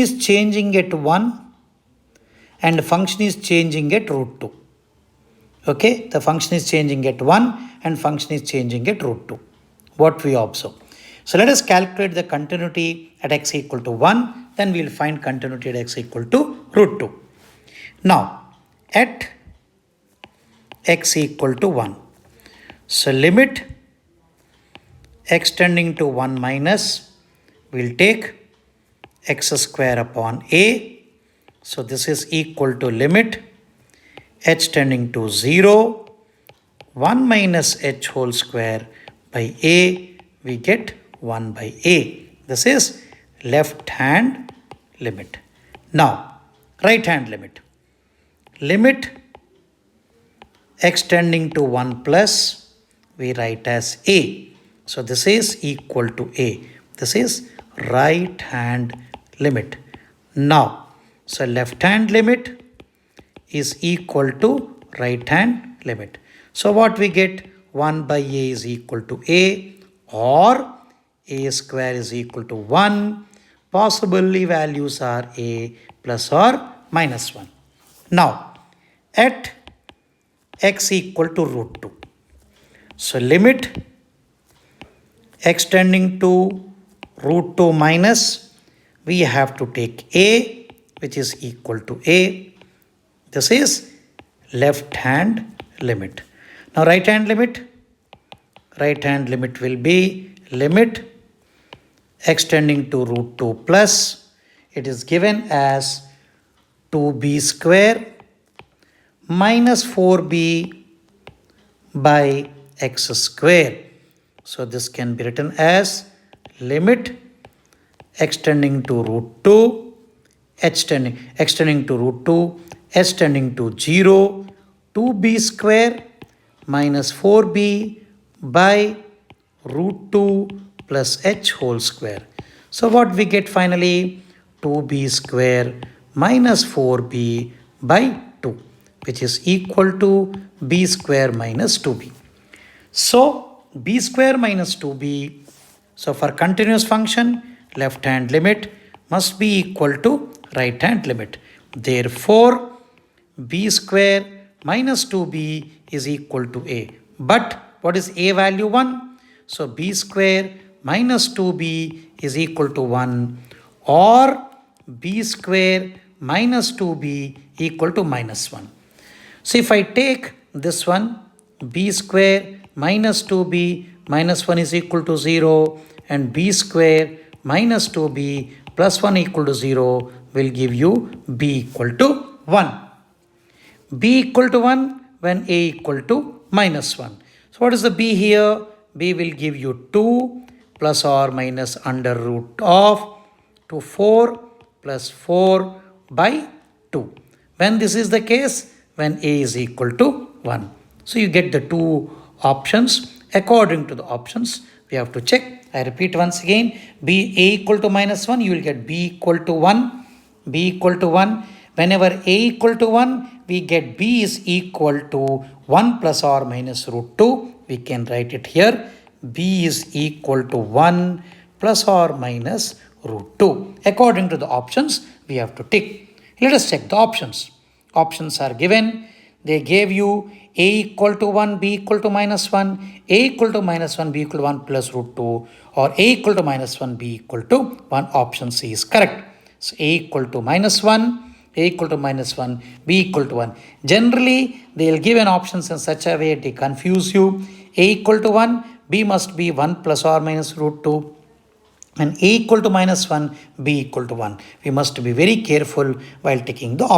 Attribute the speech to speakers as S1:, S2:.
S1: is changing at 1 and function is changing at root 2. Okay, the function is changing at 1 and function is changing at root 2. What we observe. So let us calculate the continuity at x equal to 1. Then we will find continuity at x equal to root 2. Now, at x equal to 1. So limit x tending to 1 minus, we will take x square upon a. So this is equal to limit h tending to 0, 1 minus h whole square by a, we get 1 by a. This is left hand limit. Now, right hand limit. Limit x tending to 1 plus, we write as a. So this is equal to a. This is right hand limit. Now, so left hand limit is equal to right hand limit. So what we get? 1 by a is equal to a, or a square is equal to 1. Possibly values are a plus or minus 1. Now, at x equal to root 2. So limit x tending to root 2 minus, we have to take a, which is equal to a. This is left hand limit. Now right hand limit. Right hand limit will be limit x tending to root 2 plus, it is given as 2b square minus 4b by x square. So this can be written as limit x tending to root 2, x tending to root 2, h tending to 0, 2b square minus 4b by root 2 plus h whole square. So what we get finally? 2b square minus 4b by 2, which is equal to b square minus 2b. So b square minus 2b, so for continuous function, left hand limit must be equal to right hand limit. Therefore, b square minus 2b is equal to a. But what is a value? 1. So b square minus 2b is equal to 1, or b square minus 2b equal to minus 1. So if I take this one, b square minus 2b minus 1 is equal to 0, and b square minus 2b plus 1 equal to 0 will give you b equal to 1. b equal to 1 when a equal to minus 1. So what is the b here? b will give you 2 plus or minus under root of 4 plus 4 by 2. When this is the case? When a is equal to 1. So you get the two options. According to the options, we have to check. I repeat once again, b a equal to minus 1, you will get b equal to 1. b equal to 1. Whenever a equal to 1, we get b is equal to 1 plus or minus root 2. We can write it here. b is equal to 1 plus or minus root 2. According to the options, we have to tick. Let us check the options. Options are given. They gave you a equal to 1, b equal to minus 1, a equal to minus 1, b equal to 1 plus root 2, or a equal to minus 1, b equal to 1. Option C is correct. So a equal to minus 1, a equal to minus 1, b equal to 1. Generally, they will give an options in such a way they confuse you. A equal to 1, b must be 1 plus or minus root 2. And a equal to minus 1, b equal to 1. We must be very careful while taking the option.